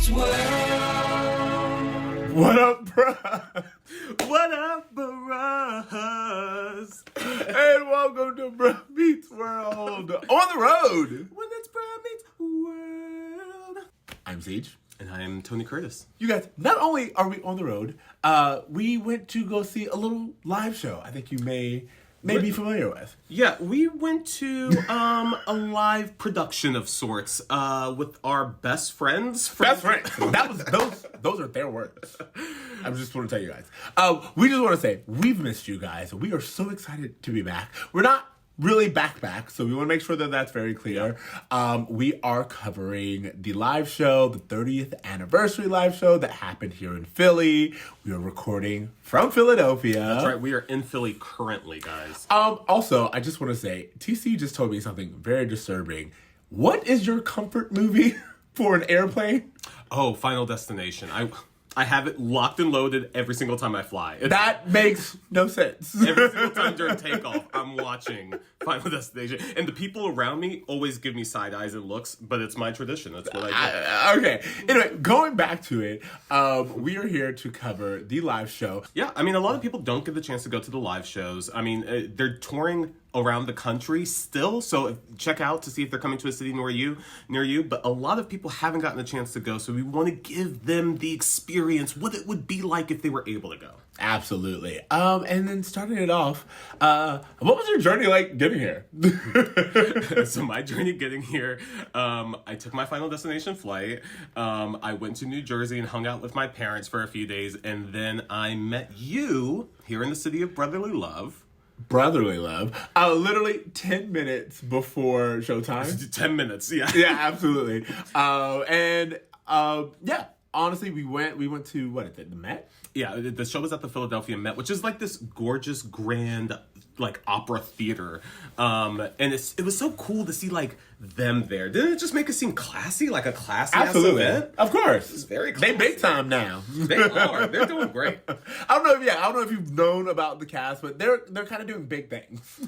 Beats World. What up, bruh? What up, bruhs? And welcome to Bruh Beats World on the road. When it's Bruh Beats World. I'm Ceej. And I'm Tony Curtis. You guys, not only are we on the road, we went to go see a little live show I think you may be familiar with. Yeah, we went to a live production of sorts with our best friends. Best friends. That was those are their words. I just want to tell you guys. We just want to say we've missed you guys. We are so excited to be back. We're not really back, so we want to make sure that that's very clear. We are covering the live show, the 30th anniversary live show that happened here in Philly. We are recording from Philadelphia. That's right. We are in Philly currently, guys. Also, I just want to say, TC just told me something very disturbing. What is your comfort movie for an airplane? Oh, Final Destination. I have it locked and loaded every single time I fly. That makes no sense. Every single time during takeoff, I'm watching Final Destination. And the people around me always give me side eyes and looks, but it's my tradition. That's what I do. Okay. Anyway, going back to it, we are here to cover the live show. Yeah, I mean, a lot of people don't get the chance to go to the live shows. I mean, they're touring around the country still, so check out to see if they're coming to a city near you. But a lot of people haven't gotten a chance to go, so we want to give them the experience, what it would be like if they were able to go. Absolutely. And then starting it off, what was your journey like getting here? So my journey getting here, I took my Final Destination flight. I went to New Jersey and hung out with my parents for a few days, and then I met you here in the city of Brotherly Love. Brotherly Love. Literally 10 minutes before showtime. 10 minutes, yeah. Yeah, absolutely. Yeah, honestly, we went to, what is it, the Met? Yeah, the show was at the Philadelphia Met, which is like this gorgeous, grand, like opera theater. And it was so cool to see like them there. Didn't it just make it seem classy, like a classy Absolutely. event? Of course. It's very classy. They big time now. They are. They're doing great. I don't know if you've known about the cast, but they're kind of doing big things.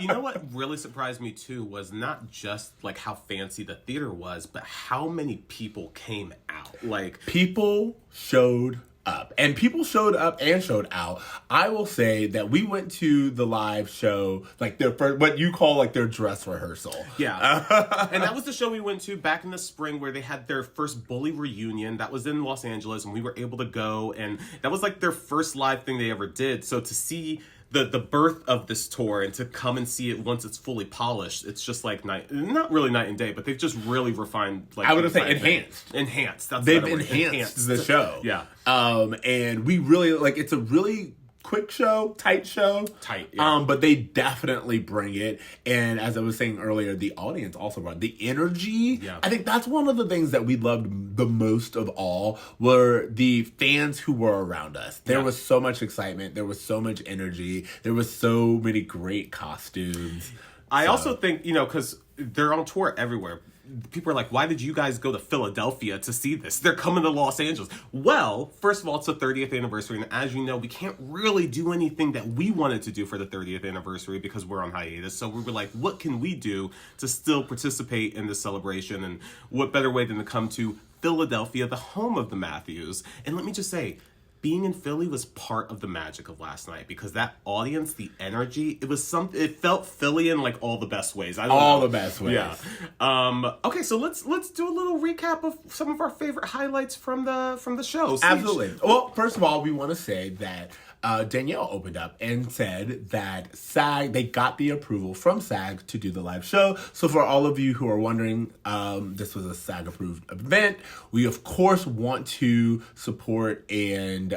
You know what really surprised me too was not just like how fancy the theater was, but how many people came out. Like people showed up. And people showed up and showed out. I will say that we went to the live show, like their first, what you call like their dress rehearsal. Yeah. And that was the show we went to back in the spring where they had their first Bully reunion. That was in Los Angeles, and we were able to go. And that was like their first live thing they ever did. So to see the birth of this tour and to come and see it once it's fully polished, it's just like not really night and day, but they've just really refined. Like I would say enhanced. They've enhanced the show. Yeah. And we really it's a really quick show, tight show. Yeah. But they definitely bring it. And as I was saying earlier, the audience also brought the energy. Yeah. I think that's one of the things that we loved the most of all were the fans who were around us. There was so much excitement. There was so much energy. There was so many great costumes. I also think, because they're on tour everywhere. People are like, why did you guys go to Philadelphia to see this? They're coming to Los Angeles. Well, first of all, it's the 30th anniversary. And as you know, we can't really do anything that we wanted to do for the 30th anniversary because we're on hiatus. So we were like, what can we do to still participate in this celebration? And what better way than to come to Philadelphia, the home of the Matthews? And let me just say, being in Philly was part of the magic of last night because that audience, the energy, it felt Philly in like all the best ways. The best ways. Yeah. Okay, so let's do a little recap of some of our favorite highlights from the show. Absolutely. Well, first of all, we want to say that Danielle opened up and said that SAG, they got the approval from SAG to do the live show. So for all of you who are wondering, this was a SAG approved event. We of course want to support and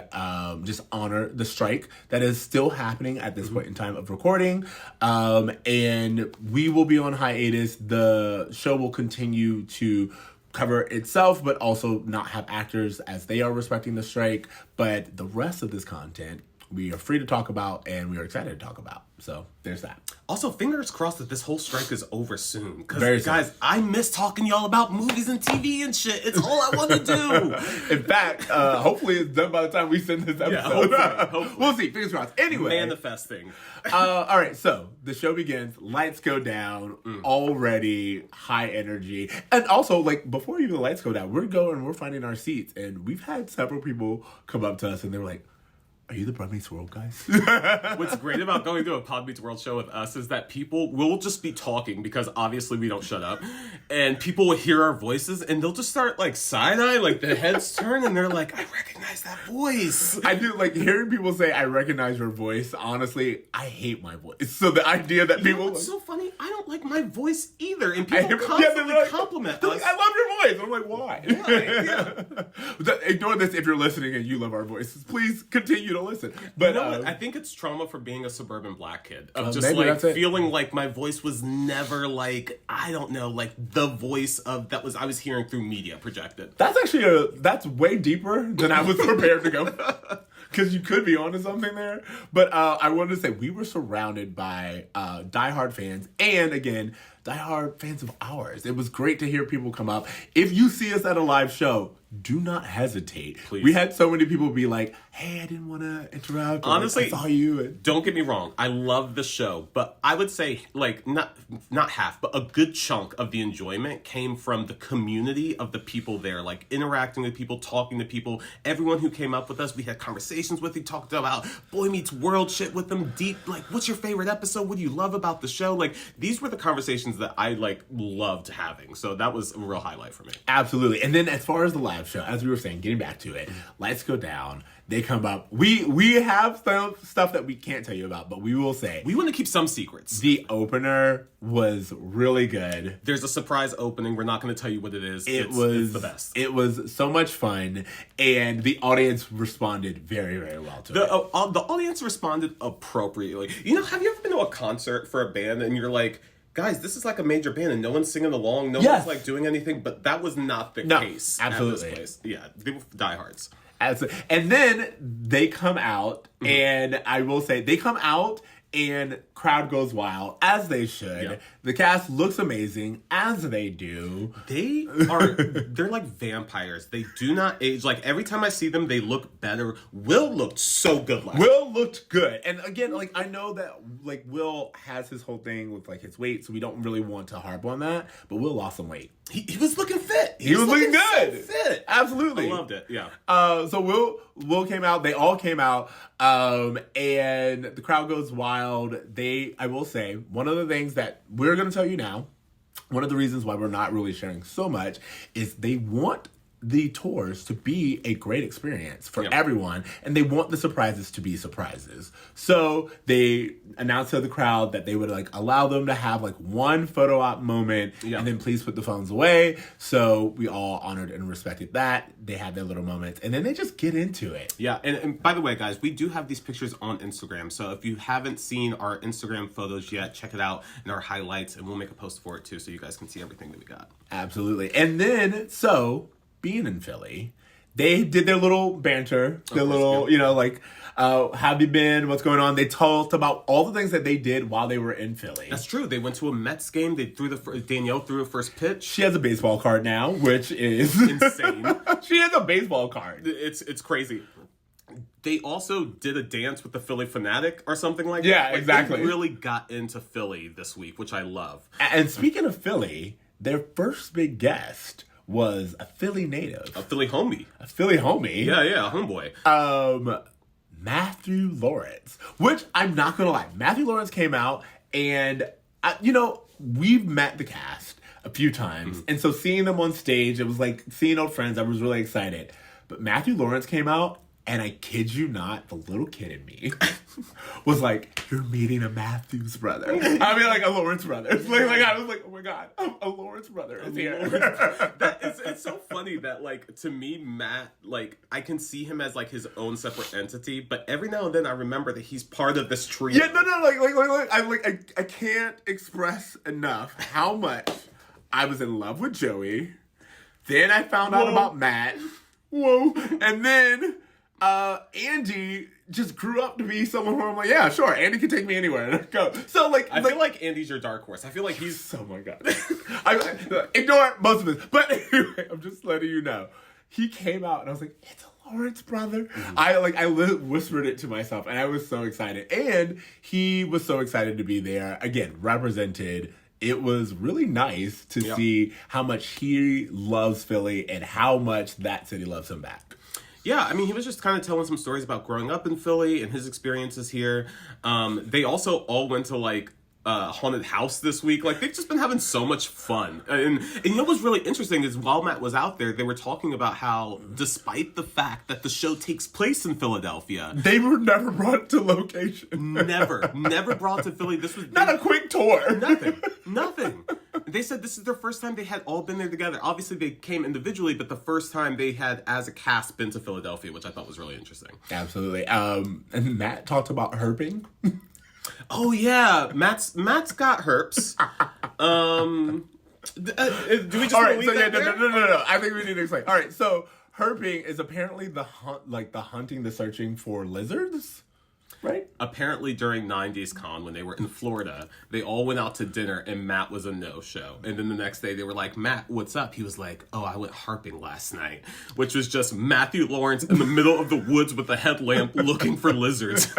just honor the strike that is still happening at this point in time of recording. And we will be on hiatus. The show will continue to cover itself, but also not have actors as they are respecting the strike. But the rest of this content we are free to talk about and we are excited to talk about. So there's that. Also, fingers crossed that this whole strike is over soon. Because, Very soon. guys, I miss talking to y'all about movies and TV and shit. It's all I want to do. In fact, hopefully it's done by the time we send this episode. Yeah, hopefully. We'll see. Fingers crossed. Anyway. Manifesting. All right, so the show begins. Lights go down. Already high energy. And also, like, before even the lights go down, we're finding our seats. And we've had several people come up to us and they were like, are you the Boy Meets World guys? What's great about going to a Pod Meets World show with us is that people will just be talking because obviously we don't shut up. And people will hear our voices and they'll just start like side-eye, like the heads turn and they're like, I recognize that voice. I do, like, hearing people say, I recognize your voice, honestly, I hate my voice. So the idea that people... What's so funny? I don't like my voice either. And people they're constantly like, compliment they're us. like, I love your voice. I'm like, why? Yeah. Ignore this if you're listening and you love our voices. Please continue to listen. But You know what? I think it's trauma for being a suburban black kid. Of just maybe like that's it. feeling like my voice was never like, I don't know, like the voice of that was I was hearing through media projected. That's actually that's way deeper than I was prepared to go. Because you could be onto something there. But I wanted to say we were surrounded by diehard fans. And again, diehard fans of ours. It was great to hear people come up. If you see us at a live show, do not hesitate. Please. We had so many people be like, hey, I didn't want to interrupt. Honestly, I saw you. Don't get me wrong. I love the show. But I would say, like, not half, but a good chunk of the enjoyment came from the community of the people there. Like, interacting with people, talking to people. Everyone who came up with us, we had conversations with. We talked about Boy Meets World shit with them. Deep, like, what's your favorite episode? What do you love about the show? Like, these were the conversations that I, like, loved having. So that was a real highlight for me. Absolutely. And then as far as the live show, as we were saying, getting back to it, lights go down. They come up. We have some stuff that we can't tell you about, but we will say. We want to keep some secrets. The opener was really good. There's a surprise opening. We're not going to tell you what it is. It's the best. It was so much fun, and the audience responded very, very well to it. The audience responded appropriately. You know, have you ever been to a concert for a band and you're like, guys, this is like a major band and no one's singing along, no one's like doing anything, but that was not the case. Absolutely. At this place. Yeah, they were diehards. And then they come out, and I will say, they come out, and crowd goes wild, as they should. Yeah. The cast looks amazing, as they do. They're like vampires. They do not age. Like, every time I see them, they look better. Will looked so good last Will looked good. And again, like, I know that, like, Will has his whole thing with, like, his weight, so we don't really want to harp on that, but Will lost some weight. He was looking fit. He was looking good. So fit. Absolutely. I loved it. Yeah. So Will came out. They all came out. And the crowd goes wild. I will say, one of the things that we're going to tell you now, one of the reasons why we're not really sharing so much is they want the tours to be a great experience for everyone, and they want the surprises to be surprises. So they announced to the crowd that they would like allow them to have like one photo op moment, and then please put the phones away. So we all honored and respected that. They had their little moments, and then they just get into it. Yeah, and by the way, guys, we do have these pictures on Instagram. So if you haven't seen our Instagram photos yet, check it out in our highlights, and we'll make a post for it too, so you guys can see everything that we got. Absolutely. And then, so being in Philly, they did their little banter, their little, you know, like, how have you been? What's going on? They talked about all the things that they did while they were in Philly. That's true. They went to a Mets game. They threw Danielle threw a first pitch. She has a baseball card now, which is insane. She has a baseball card. It's crazy. They also did a dance with the Philly Fanatic or something like that. Yeah, like, exactly. They really got into Philly this week, which I love. And speaking of Philly, their first big guest was a Philly native. A Philly homie. A Philly homie. Yeah, a homeboy. Matthew Lawrence. Which, I'm not going to lie, Matthew Lawrence came out and, you know, we've met the cast a few times. And so seeing them on stage, it was like seeing old friends. I was really excited. But Matthew Lawrence came out, and I kid you not, the little kid in me was like, you're meeting a Matthews brother. I mean, like a Lawrence brother. Like I was like, oh my God, a Lawrence brother is here. It's so funny that, like, to me, Matt, like, I can see him as, like, his own separate entity, but every now and then I remember that he's part of this trio. Yeah, I can't express enough how much I was in love with Joey. Then I found out about Matt. Whoa. And then Andy just grew up to be someone who I'm like, yeah, sure, Andy can take me anywhere and I go. So like, I feel like Andy's your dark horse. I feel like he's. Oh my god. Ignore most of this, but anyway, I'm just letting you know. He came out and I was like, it's a Lawrence brother. Mm-hmm. I whispered it to myself and I was so excited. And he was so excited to be there. Again, represented. It was really nice to see how much he loves Philly and how much that city loves him back. Yeah, I mean, he was just kind of telling some stories about growing up in Philly and his experiences here. They also all went to, like, haunted house this week. Like, they've just been having so much fun. And you know what's really interesting is while Matt was out there, they were talking about how, despite the fact that the show takes place in Philadelphia, they were never brought to location. Never brought to Philly. This was not a quick tour. Nothing. They said this is their first time they had all been there together. Obviously, they came individually, but the first time they had, as a cast, been to Philadelphia, which I thought was really interesting. Absolutely. And Matt talked about herping. Oh yeah, Matt's got herps. Do we just? All right, so yeah, no. I think we need to explain. All right, so herping is apparently the hunting, the searching for lizards, right? Apparently, during 90s Con, when they were in Florida, they all went out to dinner, and Matt was a no-show. And then the next day, they were like, "Matt, what's up?" He was like, "Oh, I went harping last night," which was just Matthew Lawrence in the middle of the woods with a headlamp looking for lizards.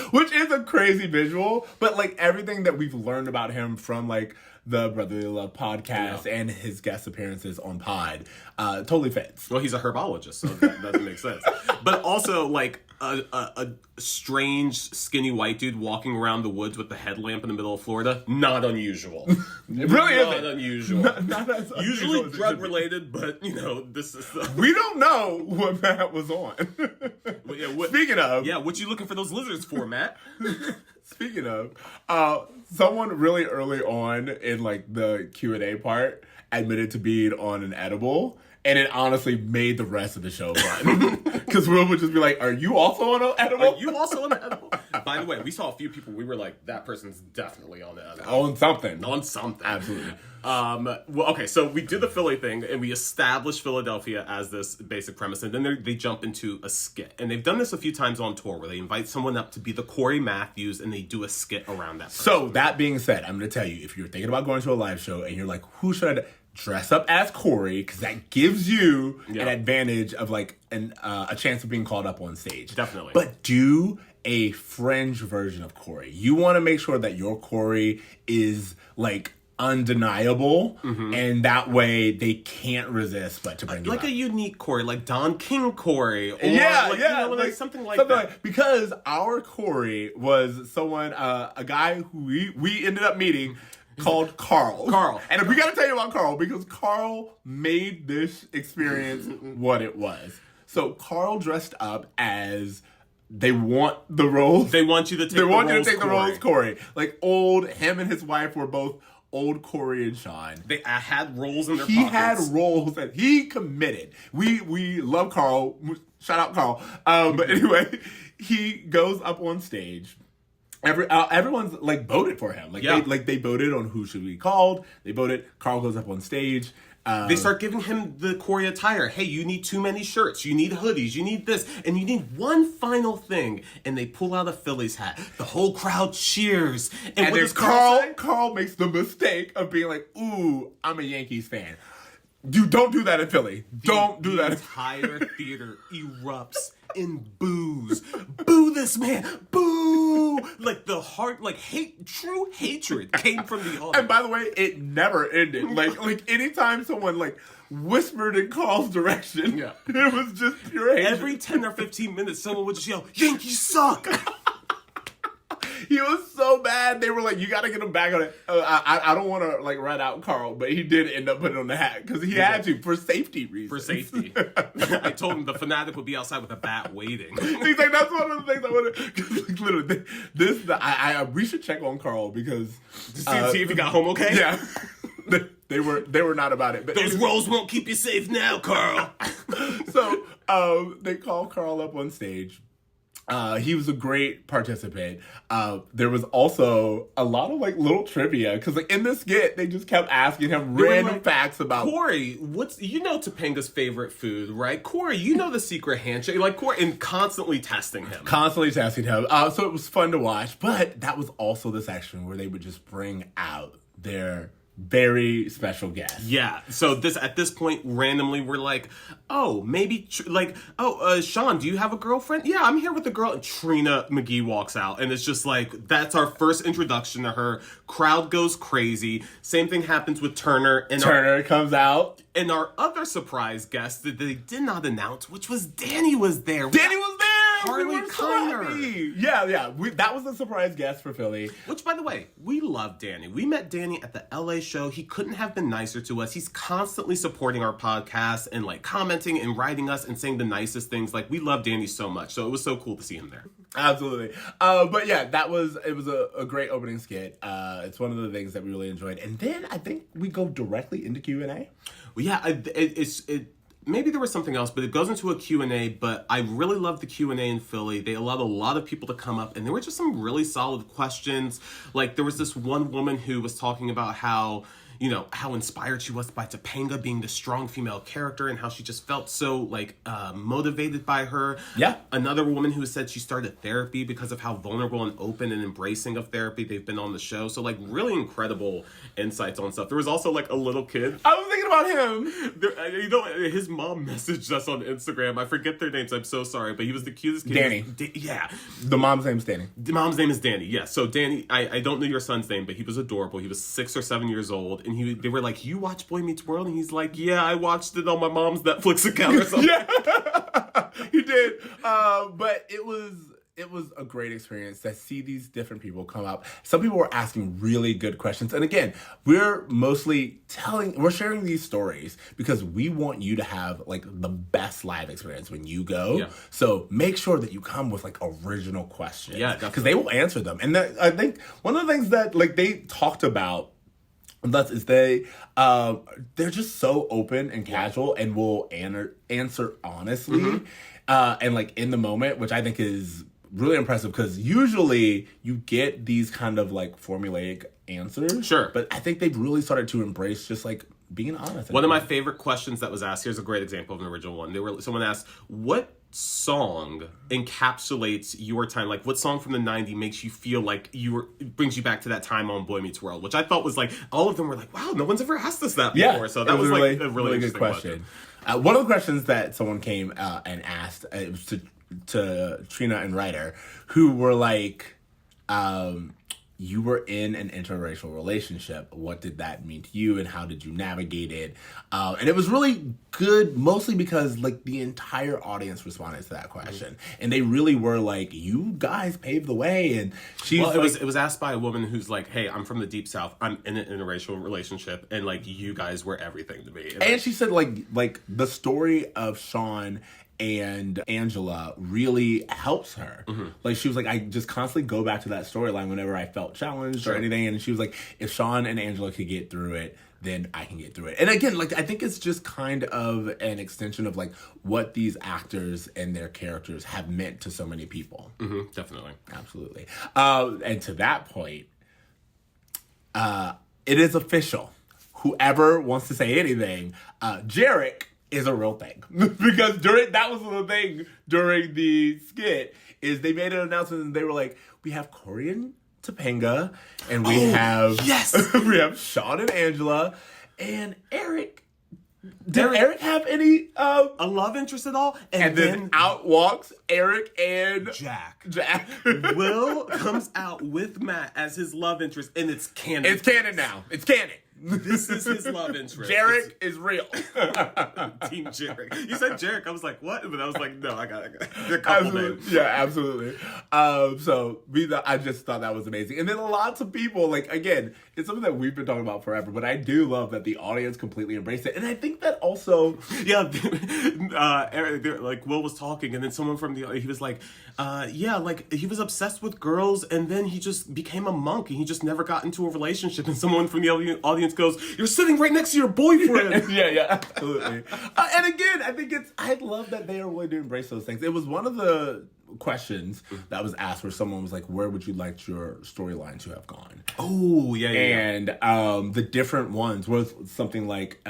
Which is a crazy visual, but like everything that we've learned about him from like the Brotherly Love podcast and his guest appearances on Pod totally fits. Well, he's a herbologist, so that doesn't make sense. But also, like, a strange, skinny white dude walking around the woods with the headlamp in the middle of Florida, not unusual. It really isn't. Not unusual. Not as usually drug-related, but, you know, this is... We don't know what Matt was on. Speaking of... Yeah, what you looking for those lizards for, Matt? Speaking of, someone really early on in, like, the Q&A part admitted to being on an edible, and it honestly made the rest of the show fun. Because Will would just be like, are you also on an edible? Are you also on an edible? By the way, we saw a few people, we were like, that person's definitely on an edible. On something. On something. Absolutely. Well, okay, so we did the Philly thing, and we established Philadelphia as this basic premise, and then they jump into a skit. And they've done this a few times on tour, where they invite someone up to be the Cory Matthews, and they do a skit around that person. So, that being said, I'm going to tell you, if you're thinking about going to a live show, and you're like, who should I dress up as Cory, because that gives you an advantage of like a chance of being called up on stage. Definitely. But do a fringe version of Cory. You want to make sure that your Cory is like undeniable, and that way they can't resist but to bring you like up. A unique Cory, like Don King Cory, or something like that. Because our Cory was someone, a guy who we ended up meeting called Carl. And we got to tell you about Carl because Carl made this experience what it was. So Carl dressed up as they want the roles. They want you to take the roles. They want you to take the roles, Cory. Like him and his wife were both old Cory and Shawn. They had roles in their pockets. He had roles that he committed. We love Carl. Shout out Carl. But anyway, he goes up on stage. Everyone's like voted for him. They voted on who should be called. They voted. Carl goes up on stage. They start giving him the Cory attire. Hey, you need too many shirts. You need hoodies. You need this. And you need one final thing. And they pull out a Phillies hat. The whole crowd cheers. And what does Carl say? Carl makes the mistake of being like, ooh, I'm a Yankees fan. You don't do that in Philly. Don't do that. The entire theater erupts in boos. Boo this man. Boo. Like the heart, like true hatred came from the audience. And by the way, it never ended. Like anytime someone like whispered in Carl's direction, it was just pure hatred. Every 10 or 15 minutes, someone would just yell, "Yankees suck." He was so bad. They were like, "You got to get him back on it." I don't want to like rat out Carl, but he did end up putting on the hat because he had to for safety reasons. For safety, I told him the fanatic would be outside with a bat waiting. He's like, "That's one of the things I want to." Like, literally, we should check on Carl because see if he got home okay. Yeah, they were not about it. But those roles won't keep you safe now, Carl. So they call Carl up on stage. He was a great participant. There was also a lot of like little trivia because like in the skit they just kept asking him random facts about Cory. What's Topanga's favorite food, right? Cory, you know the secret handshake, like Cory, and constantly testing him. So it was fun to watch, but that was also the section where they would just bring out their very special guest. Yeah. So at this point, randomly, we're like, oh, maybe Shawn, do you have a girlfriend? Yeah, I'm here with a girl. And Trina McGee walks out, and it's just like that's our first introduction to her. Crowd goes crazy. Same thing happens with Turner. And Turner comes out, and our other surprise guest that they did not announce, which was Danny was there. Danny was there. Harley Kiner. Yeah. That was a surprise guest for Philly. Which, by the way, we love Danny. We met Danny at the LA show. He couldn't have been nicer to us. He's constantly supporting our podcast and like commenting and writing us and saying the nicest things. Like, we love Danny so much. So it was so cool to see him there. Absolutely. But yeah, it was a great opening skit. It's one of the things that we really enjoyed. And then I think we go directly into Q&A. Well, yeah, maybe there was something else, but it goes into a Q&A, but I really loved the Q&A in Philly. They allowed a lot of people to come up, and there were just some really solid questions. Like, there was this one woman who was talking about how inspired she was by Topanga being the strong female character and how she just felt so, motivated by her. Yeah. Another woman who said she started therapy because of how vulnerable and open and embracing of therapy they've been on the show. So, really incredible insights on stuff. There was also, a little kid. I was thinking about him. His mom messaged us on Instagram. I forget their names. I'm so sorry. But he was the cutest kid. Danny. Yeah. The mom's name's Danny. The mom's name is Danny, yes. Yeah. So, Danny, I don't know your son's name, but he was adorable. He was 6 or 7 years old. And they were like, you watch Boy Meets World? And he's like, yeah, I watched it on my mom's Netflix account or something. Yeah, he did. But it was a great experience to see these different people come up. Some people were asking really good questions. And again, we're sharing these stories because we want you to have the best live experience when you go. Yeah. So make sure that you come with original questions. Yeah, definitely. Because they will answer them. And I think one of the things that they talked about is they're just so open and casual and will answer honestly and in the moment, which I think is really impressive because usually you get these kind of formulaic answers. Sure. But I think they've really started to embrace just being honest. One of my favorite questions that was asked, here's a great example of an original one. Someone asked, what song encapsulates your time? What song from the 90s makes you feel brings you back to that time on Boy Meets World? Which I thought was all of them were wow, no one's ever asked us that before. So that was a really good question. One of the questions that someone came and asked, it was to Trina and Ryder, who were you were in an interracial relationship. What did that mean to you and how did you navigate it? And it was really good, mostly because the entire audience responded to that question. And they really were you guys paved the way. And it was asked by a woman who's hey, I'm from the Deep South. I'm in an interracial relationship. And you guys were everything to me. And she said the story of Shawn and Angela really helps her. She was I just constantly go back to that storyline whenever I felt challenged or anything. And she was if Shawn and Angela could get through it, then I can get through it. And again, I think it's just kind of an extension of what these actors and their characters have meant to so many people. Definitely. Absolutely. And to that point, it is official. Whoever wants to say anything, Jarek is a real thing. Because that was the thing during the skit, is they made an announcement and they were we have Cory and Topanga, and we have we have Shawn and Angela, and Eric. Did Eric have any a love interest at all? And then out walks Eric and Jack. Will comes out with Matt as his love interest, and it's canon. It's canon now. It's canon. This is his love interest. Jarek is real. Team Jarek. You said Jarek. I was what? But I was no, I got a couple names. Yeah, absolutely. I just thought that was amazing. And then lots of people, again, it's something that we've been talking about forever, but I do love that the audience completely embraced it. And I think that also... Yeah, Eric, Will was talking, and then someone from he was he was obsessed with girls, and then he just became a monk, and he just never got into a relationship, and someone from the audience goes, you're sitting right next to your boyfriend. yeah, absolutely. And again, I love that they are willing to embrace those things. It was one of the questions that was asked where someone was like, where would you like your storyline to have gone? Oh, yeah. And the different ones was something like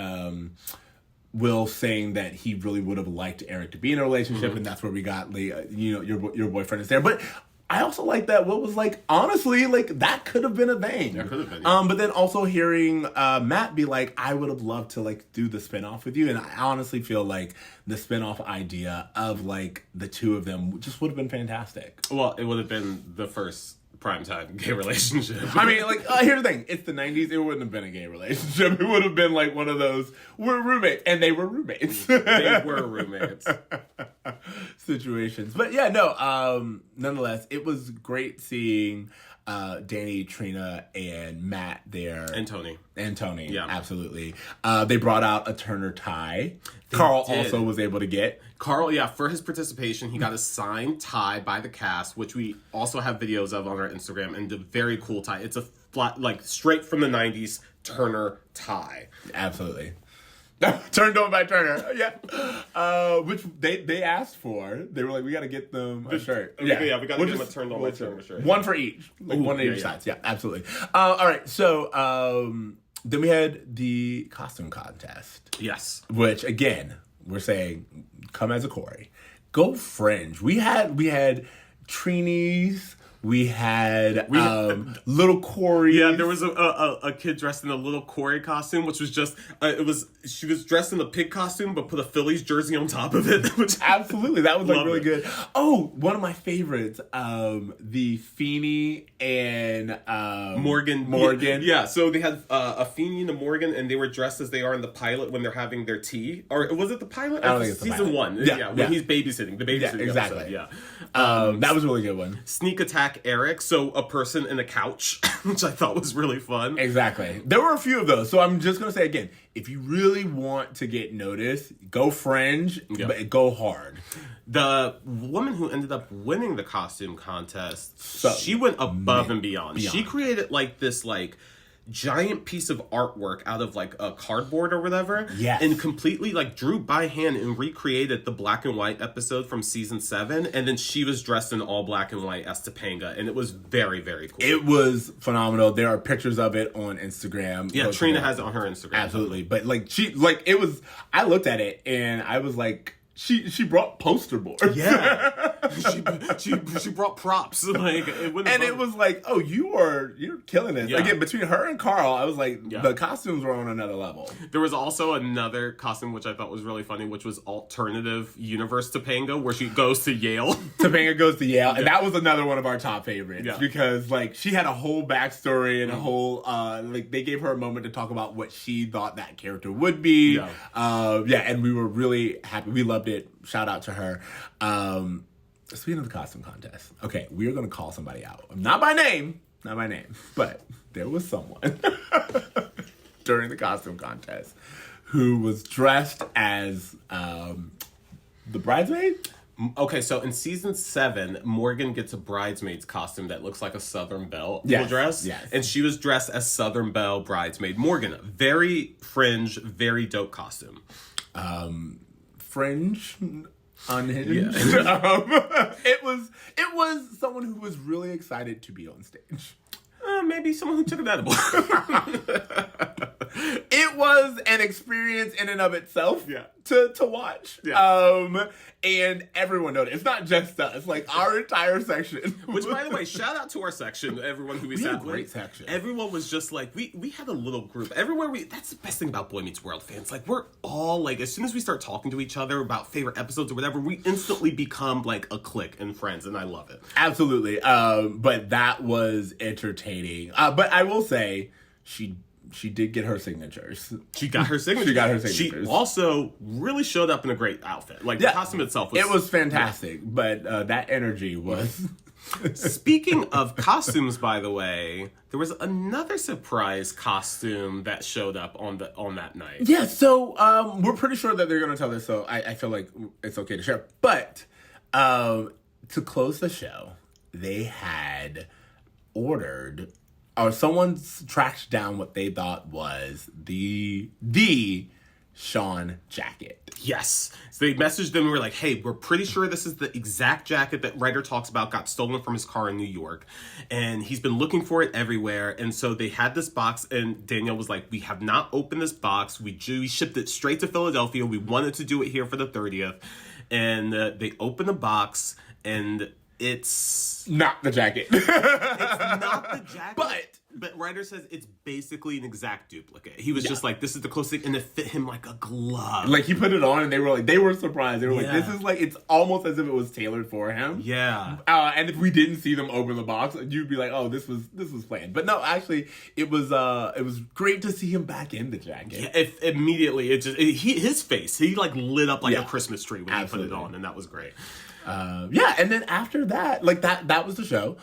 Will saying that he really would have liked Eric to be in a relationship, and that's where we got your boyfriend is there. But I also like that Will was like, honestly, like that could have been a thing. That could have been. Yeah. But then also hearing Matt be like, I would have loved to like do the spinoff with you, and I honestly feel like the spinoff idea of like the two of them just would have been fantastic. Well, it would have been the first primetime gay relationship. I mean, like, here's the thing. It's the 90s. It wouldn't have been a gay relationship. It would have been like one of those, we're roommates. And they were roommates. They were roommates. Situations. But yeah, no, nonetheless, it was great seeing Danny, Trina, and Matt there. And Tony. Yeah, absolutely. They brought out a Turner tie. Carl also was able to get. Carl, yeah, for his participation, he got a signed tie by the cast, which we also have videos of on our Instagram, and a very cool tie. It's a flat, like, straight from the 90s Turner tie. Absolutely. Turned on by Turner. Yeah. Which they asked for. They were like, we got to get them a shirt. Yeah, we got to get them a turned on by Turner shirt. One for each. Like one on each side. Yeah, absolutely. All right. So then we had the costume contest. Yes. Which, again, we're saying, come as a Cory. Go fringe. We had Trini's. We had little Cory. Yeah, there was a kid dressed in a little Cory costume, which was just she was dressed in a pig costume, but put a Phillies jersey on top of it. Which absolutely, that was like really good. Oh, one of my favorites, the Feeney and Morgan. Yeah, so they had a Feeney and a Morgan, and they were dressed as they are in the pilot when they're having their tea. Or was it the pilot? I don't think it's the season pilot. 1. Yeah, when he's babysitting. The babysitting exactly. episode, yeah. That was a really good one. Sneak attack Eric, so a person in a couch, which I thought was really fun. Exactly. There were a few of those. So I'm just going to say again, if you really want to get noticed, go fringe, but go hard. The woman who ended up winning the costume contest, she went above and beyond. She created like this giant piece of artwork out of like a cardboard or whatever, and completely like drew by hand and recreated the black and white episode from season 7, and then she was dressed in all black and white as Topanga, and it was very, very cool. It was phenomenal. There are pictures of it on Instagram. Yeah, Trina has it on her Instagram. Absolutely. But it was, I looked at it and I was like, She brought poster boards. Yeah, she brought props. Like it was like, oh, you're killing it. Yeah. Again, between her and Carl, I was like, the costumes were on another level. There was also another costume which I thought was really funny, which was alternative universe Topanga, where she goes to Yale. Topanga goes to Yale, and that was another one of our top favorites because like she had a whole backstory and a whole they gave her a moment to talk about what she thought that character would be. And we were really happy. We loved it. Shout out to her. Speaking of the costume contest, okay, we are going to call somebody out. Not by name, but there was someone during the costume contest who was dressed as the bridesmaid. Okay, so in season 7, Morgan gets a bridesmaid's costume that looks like a Southern Belle dress. Yes. And she was dressed as Southern Belle bridesmaid Morgan. Very fringe, very dope costume. Fringe, unhinged. Yeah. It was someone who was really excited to be on stage. Maybe someone who took an edible. It was an experience in and of itself to watch. Yeah. And everyone noticed. It's not just us. Like, our entire section. Which, by the way, shout out to our section, everyone who we sat with. Great section. Everyone was just like, we had a little group. Everywhere that's the best thing about Boy Meets World fans. Like, we're all, like, as soon as we start talking to each other about favorite episodes or whatever, we instantly become, like, a clique and friends, and I love it. Absolutely. But that was entertaining. But I will say, she did get her signatures. She got her signatures. She also really showed up in a great outfit. Like, the costume itself was... It was fantastic, but that energy was... Speaking of costumes, by the way, there was another surprise costume that showed up on that night. Yeah, so we're pretty sure that they're going to tell us, so I feel like it's okay to share. But to close the show, they had ordered... or someone's tracked down what they thought was the Shawn jacket. Yes. So they messaged them and were like, hey, we're pretty sure this is the exact jacket that Ryder talks about got stolen from his car in New York. And he's been looking for it everywhere. And so they had this box, and Danielle was like, we have not opened this box. We shipped it straight to Philadelphia. We wanted to do it here for the 30th. And they opened the box, and it's not the jacket. It's not the jacket. But Ryder says it's basically an exact duplicate. He was just like, this is the closest thing, and it fit him like a glove. Like, he put it on, and they were surprised. They were like, this is like, it's almost as if it was tailored for him. Yeah. And if we didn't see them open the box, you'd be like, oh, this was planned. But no, actually, it was great to see him back in the jacket. Yeah, immediately, his face, he like lit up like a Christmas tree when he put it on, and that was great. And then after that, like that was the show.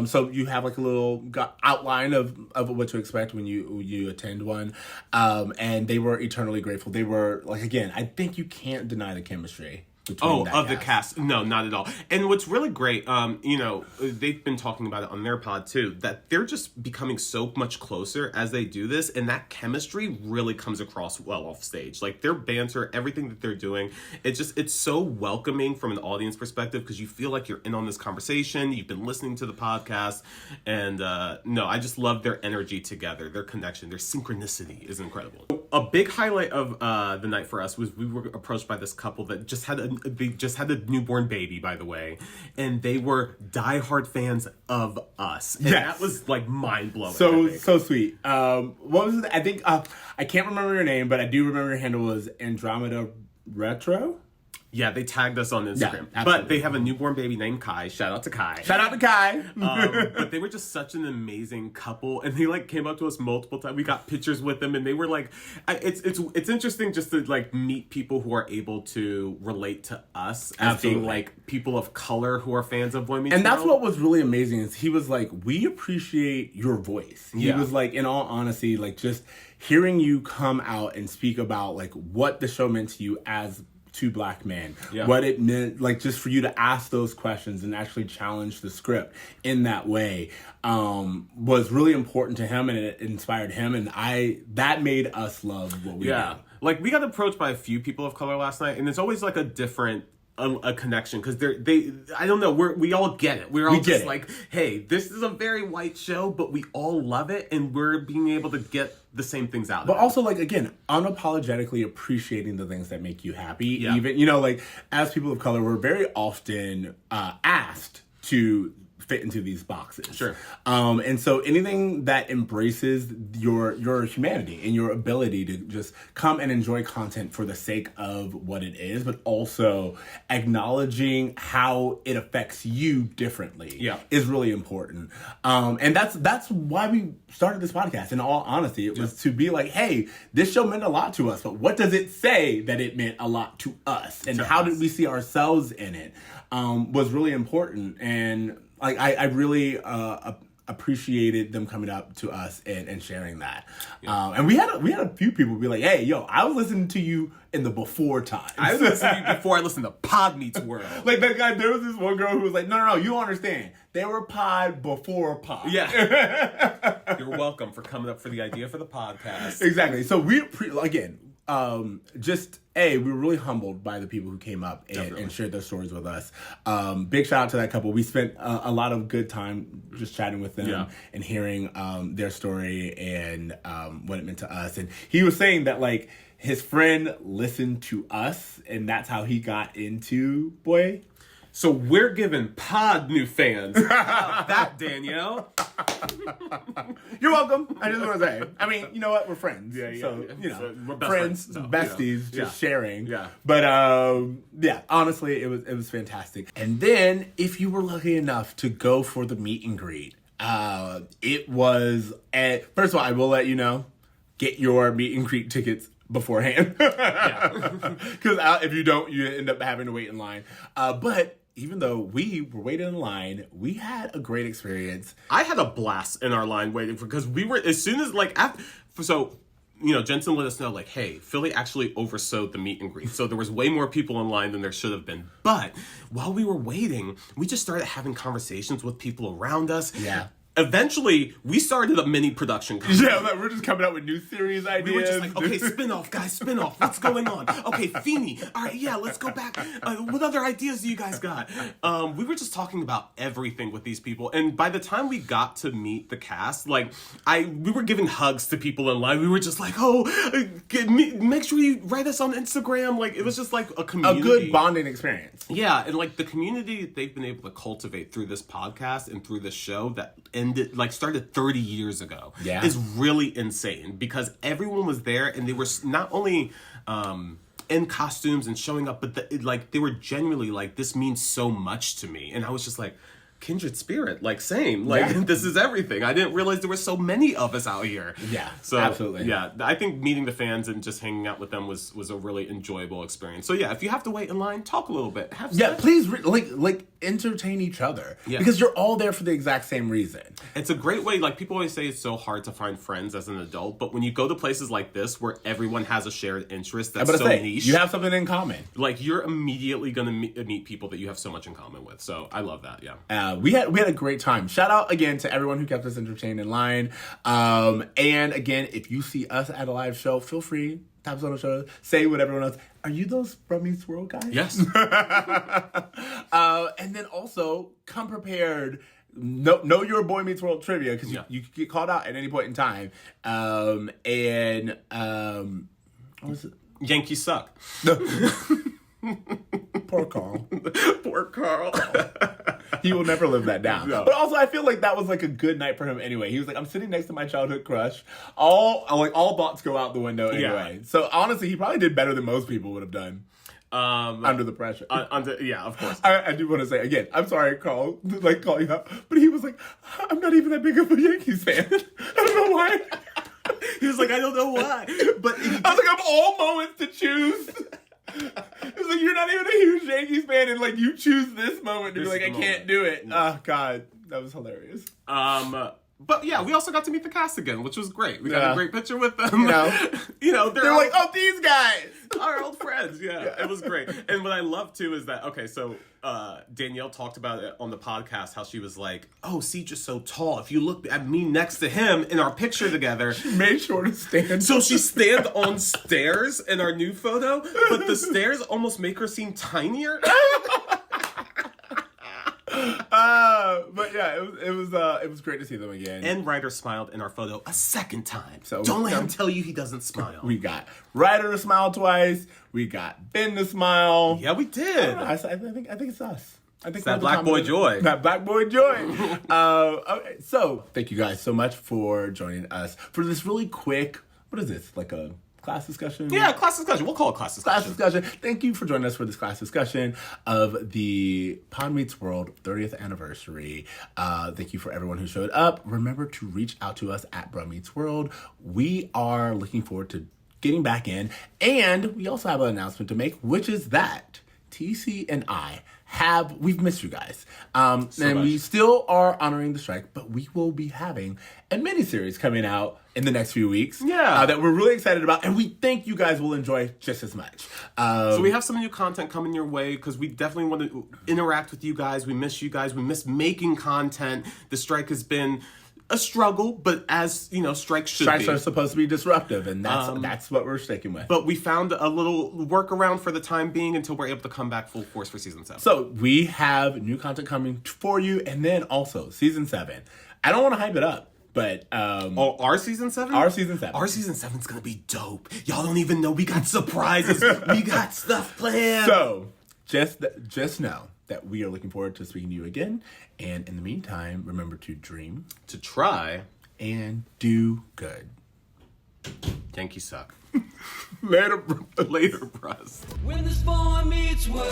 So you have like a little outline of what to expect when you attend one. And they were eternally grateful. They were like, again, I think you can't deny the chemistry. The cast. No, not at all. And what's really great, they've been talking about it on their pod too, that they're just becoming so much closer as they do this, and that chemistry really comes across well off stage. Like, their banter, everything that they're doing, it's so welcoming from an audience perspective, because you feel like you're in on this conversation, you've been listening to the podcast, and I just love their energy together, their connection, their synchronicity is incredible. A big highlight of the night for us was we were approached by this couple that just had a newborn baby, by the way, and they were diehard fans of us. And that was like mind blowing. So sweet. What was it? I think I can't remember your name, but I do remember your handle was Andromeda Retro. Yeah, they tagged us on Instagram. Yeah, but they have a newborn baby named Kai. Shout out to Kai. But they were just such an amazing couple, and they like came up to us multiple times. We got pictures with them, and they were like, it's interesting just to like meet people who are able to relate to us as being like people of color who are fans of Boy Meets And World. that's what was really amazing is he was like, we appreciate your voice. He was like, in all honesty, like just hearing you come out and speak about like what the show meant to you as two black men, what it meant, like just for you to ask those questions and actually challenge the script in that way, was really important to him, and it inspired him, and that made us love what we did. Like, we got approached by a few people of color last night, and it's always like a different a connection, because they I don't know, we all get it. We're all just like, hey, this is a very white show, but we all love it, and we're being able to get the same things out of it. But also, like, again, unapologetically appreciating the things that make you happy. Even, like, as people of color, we're very often asked to fit into these boxes. Sure. And so anything that embraces your humanity and your ability to just come and enjoy content for the sake of what it is, but also acknowledging how it affects you differently is really important. And that's why we started this podcast. In all honesty, it was to be like, hey, this show meant a lot to us, but what does it say that it meant a lot to us? And how did we see ourselves in it? Was really important. And like, I really appreciated them coming up to us and sharing that. And we had a few people be like, hey, yo, I was listening to you in the before times. I was listening to you before I listened to Pod Meets World. Like, that guy, there was this one girl who was like, no, you don't understand. They were pod before pod. Yeah. You're welcome for coming up for the idea for the podcast. Exactly. So we, again, we were really humbled by the people who came up and shared their stories with us. Big shout out to that couple. We spent a lot of good time just chatting with them and hearing their story and what it meant to us. And he was saying that, like, his friend listened to us, and that's how he got into Boy. So we're giving Pod new fans. How about that, Danielle? You're welcome. I just want to say. I mean, you know what? We're friends. So, we're friends, besties, just sharing. Yeah. But, honestly, it was fantastic. And then, if you were lucky enough to go for the meet and greet, it was, first of all, I will let you know, get your meet and greet tickets beforehand. Because if you don't, you end up having to wait in line. But even though we were waiting in line, we had a great experience. I had a blast in our line waiting because we were, as soon as, like, Jensen let us know, like, hey, Philly actually oversold the meet and greet. So there was way more people in line than there should have been. But while we were waiting, we just started having conversations with people around us. Yeah. eventually, we started a mini production company. Yeah, like, we're just coming up with new series ideas. We were just like, okay, spin-off, guys, spin-off. What's going on? Okay, Feeny. All right, yeah, let's go back. What other ideas do you guys got? We were just talking about everything with these people. And by the time we got to meet the cast, like, we were giving hugs to people in line. We were just like, make sure you write us on Instagram. Like, it was just like a community. A good bonding experience. Yeah, and like the community they've been able to cultivate through this podcast and through this show that started 30 years ago is really insane, because everyone was there and they were not only in costumes and showing up, but they were genuinely like, this means so much to me. And I was just like, kindred spirit, like, same, like, this is everything. I didn't realize there were so many of us out here. So absolutely. Yeah, I think meeting the fans and just hanging out with them was a really enjoyable experience. So yeah, if you have to wait in line, talk a little bit. Please entertain each other, because you're all there for the exact same reason. It's a great way. Like, people always say it's so hard to find friends as an adult, but when you go to places like this where everyone has a shared interest that's so niche, you have something in common. Like, you're immediately gonna meet people that you have so much in common with. So I love that. Yeah. We had a great time. Shout out again to everyone who kept us entertained in line. And again, if you see us at a live show, feel free, tap us on the shoulder, say what everyone else. Are you those Brummies World guys? Yes. And then also come prepared. Know your Boy Meets World trivia, because you can get called out at any point in time. What was it? Yankees suck. Poor Carl. Poor Carl. He will never live that down. No. But also, I feel like that was like a good night for him anyway. He was like, I'm sitting next to my childhood crush. All thoughts go out the window anyway. Yeah. So honestly, he probably did better than most people would have done. Under the pressure. Of course. I do want to say again, I'm sorry, Carl, to call you out, but he was like, I'm not even that big of a Yankees fan. I don't know why. He was like, I don't know why. But I was like, of all moments to choose. It was like, you're not even a huge Yankees fan, and like, you choose this moment to be like, I can't do it. No. Oh God, that was hilarious. But yeah, we also got to meet the cast again, which was great. We got a great picture with them. They're like, oh, these guys, our old friends. Yeah, it was great. And what I love too is that, so Danielle talked about it on the podcast, how she was like, oh, Ceej is so tall. If you look at me next to him in our picture together, she made sure to stand. So she stands on stairs in our new photo, but the stairs almost make her seem tinier. But yeah, it was great to see them again. And Ryder smiled in our photo a second time. So don't let him tell you he doesn't smile. We got Ryder to smile twice. We got Ben to smile. Yeah, we did. I think it's us. I think it's that black boy joy. That black boy joy. Okay, so thank you guys so much for joining us for this really quick. What is this? Like a class discussion? Yeah, class discussion. We'll call it class discussion. Thank you for joining us for this class discussion of the Pod Meets World 30th anniversary. Thank you for everyone who showed up. Remember to reach out to us at Bro Meets World. We are looking forward to getting back in. And we also have an announcement to make, which is that TC and we've missed you guys. We still are honoring the strike, but we will be having a miniseries coming out in the next few weeks. Yeah. That we're really excited about, and we think you guys will enjoy just as much. So we have some new content coming your way, because we definitely want to interact with you guys. We miss you guys. We miss making content. The strike has been a struggle, but as you know, strikes are supposed to be disruptive, and that's what we're sticking with. But we found a little workaround for the time being until we're able to come back full force for season 7. So we have new content coming for you, and then also season 7. I don't want to hype it up, but our season 7? Our season 7. Our season 7's gonna be dope. Y'all don't even know we got surprises. We got stuff planned. So just know that we are looking forward to speaking to you again. And in the meantime, remember to dream, to try, and do good. Yankees suck. Later, bros. When this boy meets world.